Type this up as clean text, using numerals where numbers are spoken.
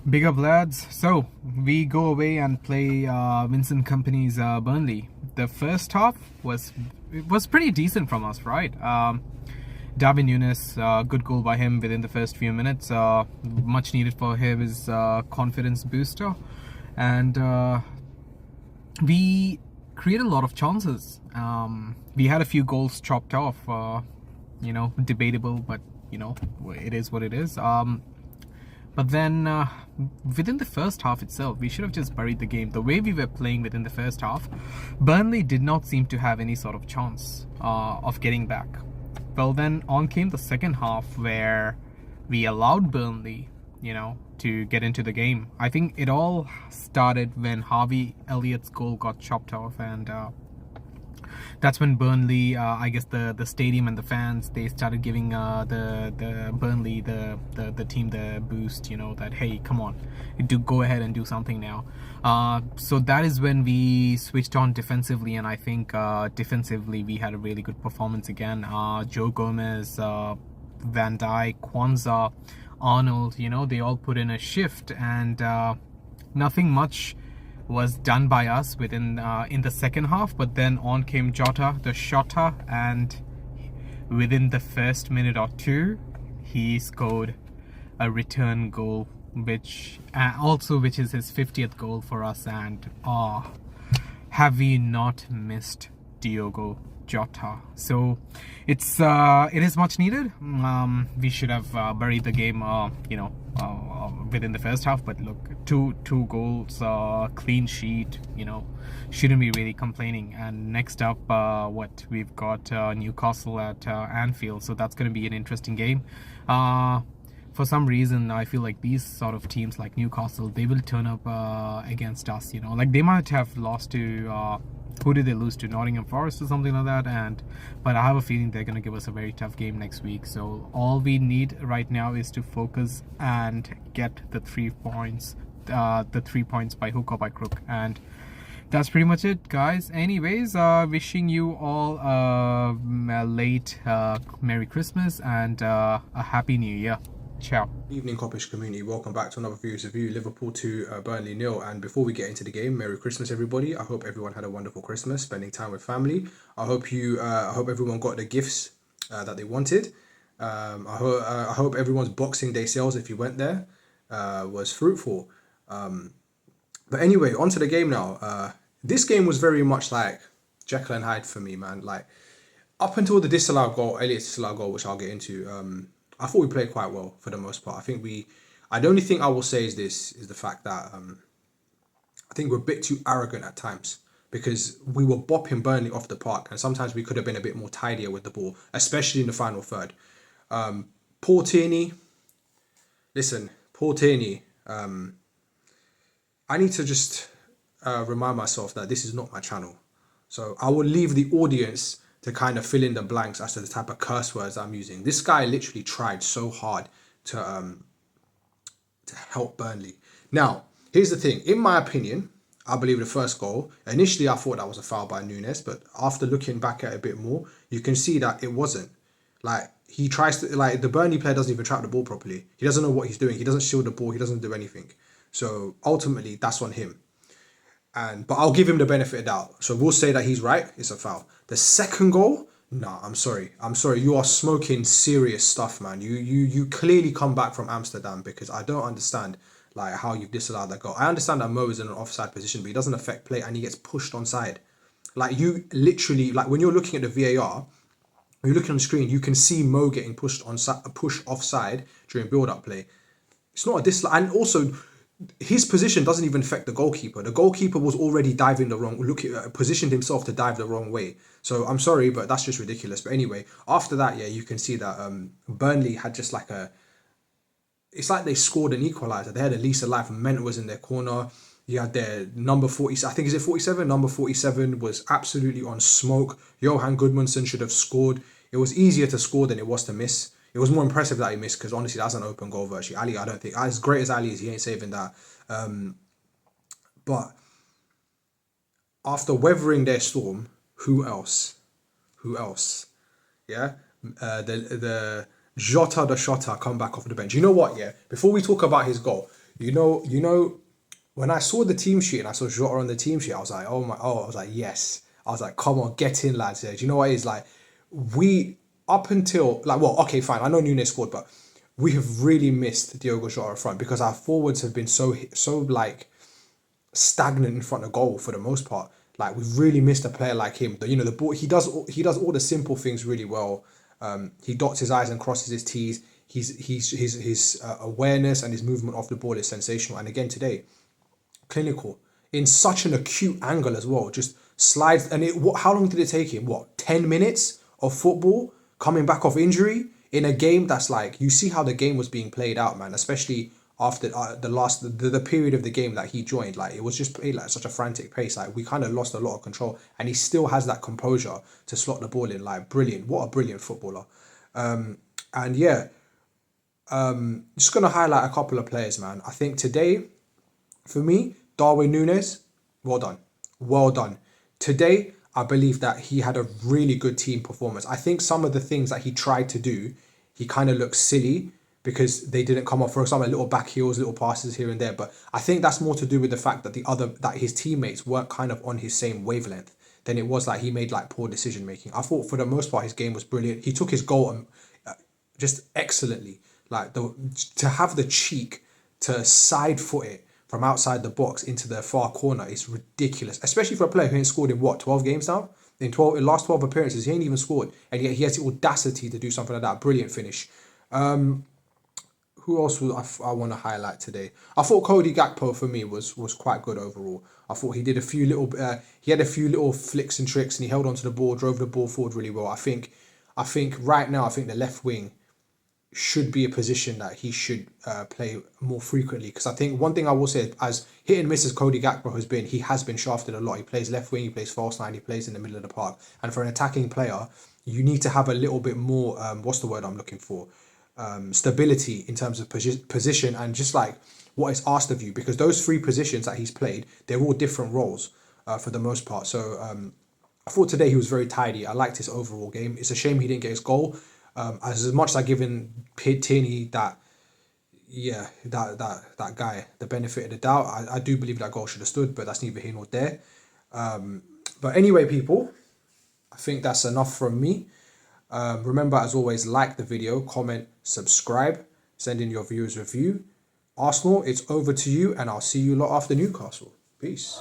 Big up, lads. So we go away and play Vincent Company's Burnley. The first half was pretty decent from us, right? Darwin Nunes, good goal by him within the first few minutes. Much needed for his confidence booster, and we created a lot of chances. We had a few goals chopped off. Debatable, but it is what it is. But then within the first half itself, we should have just buried the game. The way we were playing within the first half, Burnley did not seem to have any sort of chance of getting back. Well, then on came the second half where we allowed Burnley, to get into the game. I think it all started when Harvey Elliott's goal got chopped off, and that's when Burnley, I guess the stadium and the fans, they started giving the Burnley the team the boost, that hey, come on, do go ahead and do something now. So that is when we switched on defensively, and I think defensively we had a really good performance again. Joe Gomez, Van Dijk, Kwanzaa, Arnold, they all put in a shift, and nothing much was done by us within in the second half. But then on came Jota, the shotter, and within the first minute or two, he scored a return goal, which is his 50th goal for us. And have we not missed Diogo Jota? So it is much needed. We should have buried the game within the first half, but look, two goals, clean sheet, shouldn't be really complaining. And next up, we've got Newcastle at Anfield, so that's going to be an interesting game. For some reason, I feel like these sort of teams like Newcastle, they will turn up against us. Like they might have lost to who did they lose to? Nottingham Forest or something like that. But I have a feeling they're going to give us a very tough game next week. So all we need right now is to focus and get the 3 points, the 3 points by hook or by crook. And that's pretty much it, guys. Anyways, wishing you all a late Merry Christmas and a Happy New Year. Ciao. Evening, Kopish community. Welcome back to another Views Review. Liverpool 2, Burnley 0. And before we get into the game, Merry Christmas, everybody. I hope everyone had a wonderful Christmas, spending time with family. I hope everyone got the gifts that they wanted. I hope everyone's Boxing Day sales, if you went there, was fruitful. But anyway, on to the game now. This game was very much like Jekyll and Hyde for me, man. Like up until the Elliott's disallowed goal, which I'll get into. I thought we played quite well for the most part. The only thing I will say is the fact that I think we're a bit too arrogant at times, because we were bopping Burnley off the park, and sometimes we could have been a bit more tidier with the ball, especially in the final third. Paul Tierney, I need to just remind myself that this is not my channel. So I will leave the audience to kind of fill in the blanks as to the type of curse words I'm using. This guy literally tried so hard to help Burnley. Now, here's the thing. In my opinion, I believe the first goal, initially I thought that was a foul by Nunes, but after looking back at it a bit more, you can see that it wasn't. Like, he tries to, like, the Burnley player doesn't even trap the ball properly. He doesn't know what he's doing. He doesn't shield the ball. He doesn't do anything. So ultimately, that's on him. But I'll give him the benefit of doubt. So we'll say that he's right. It's a foul. The second goal, nah, I'm sorry. You are smoking serious stuff, man. You clearly come back from Amsterdam, because I don't understand like how you've disallowed that goal. I understand that Mo is in an offside position, but he doesn't affect play and he gets pushed onside. Like you literally, like when you're looking at the VAR, when you're looking on the screen, you can see Mo getting pushed offside during build-up play. It's not a dislike, and also his position doesn't even affect the goalkeeper. The goalkeeper was already diving positioned himself to dive the wrong way. So I'm sorry, but that's just ridiculous. But anyway, after that, yeah, you can see that Burnley had just like it's like they scored an equaliser. They had a lease of life. Ment was in their corner. You had their number 40, I think, is it 47? Number 47 was absolutely on smoke. Johan Goodmanson should have scored. It was easier to score than it was to miss. It was more impressive that he missed, because honestly, that's an open goal virtually. Ali, I don't think, as great as Ali is, he ain't saving that. But after weathering their storm, who else? Yeah, the Jota the shotter come back off the bench. You know what? Yeah, before we talk about his goal, When I saw the team sheet and I saw Jota on the team sheet, I was like, I was like, yes. I was like, come on, get in, lads. Yeah. Do you know what it is? Like, we, up until, like, well, okay, fine. I know Nunes scored, but we have really missed Diogo Jota up front because our forwards have been so like, stagnant in front of goal for the most part. Like we've really missed a player like him. The ball he does all the simple things really well. He dots his I's and crosses his T's. His awareness and his movement off the ball is sensational. And again today, clinical in such an acute angle as well. Just slides and how long did it take him? 10 minutes of football coming back off injury in a game that's like you see how the game was being played out, man. Especially after the period of the game that he joined, like it was just played like such a frantic pace. Like we kind of lost a lot of control, and he still has that composure to slot the ball in. Like brilliant, what a brilliant footballer. And yeah, just gonna highlight a couple of players, man. I think today, for me, Darwin Núñez, well done. Well done. Today, I believe that he had a really good team performance. I think some of the things that he tried to do, he kind of looked silly because they didn't come off. For example, little back heels, little passes here and there. But I think that's more to do with the fact that that his teammates weren't kind of on his same wavelength than it was like he made like poor decision making. I thought for the most part his game was brilliant. He took his goal just excellently. Like to have the cheek to side foot it from outside the box into the far corner is ridiculous, especially for a player who ain't scored in 12 games now. In last 12 appearances, he ain't even scored, and yet he has the audacity to do something like that. Brilliant finish. Who else I want to highlight today? I thought Cody Gakpo for me was quite good overall. I thought he did he had a few little flicks and tricks, and he held onto the ball, drove the ball forward really well. I think right now, I think the left wing should be a position that he should play more frequently, because I think one thing I will say, as hit and miss as Cody Gakpo has been, he has been shafted a lot. He plays left wing, he plays false nine, he plays in the middle of the park, and for an attacking player you need to have a little bit more what's the word I'm looking for, stability in terms of position and just like what is asked of you, because those three positions that he's played, they're all different roles for the most part. So I thought today he was very tidy. I liked his overall game. It's a shame he didn't get his goal. As much as I given Tierney that guy the benefit of the doubt, I do believe that goal should have stood, but that's neither here nor there. But anyway, people, I think that's enough from me. Remember, as always, like the video, comment, subscribe, send in your viewers review. Arsenal, it's over to you, and I'll see you lot after Newcastle. Peace.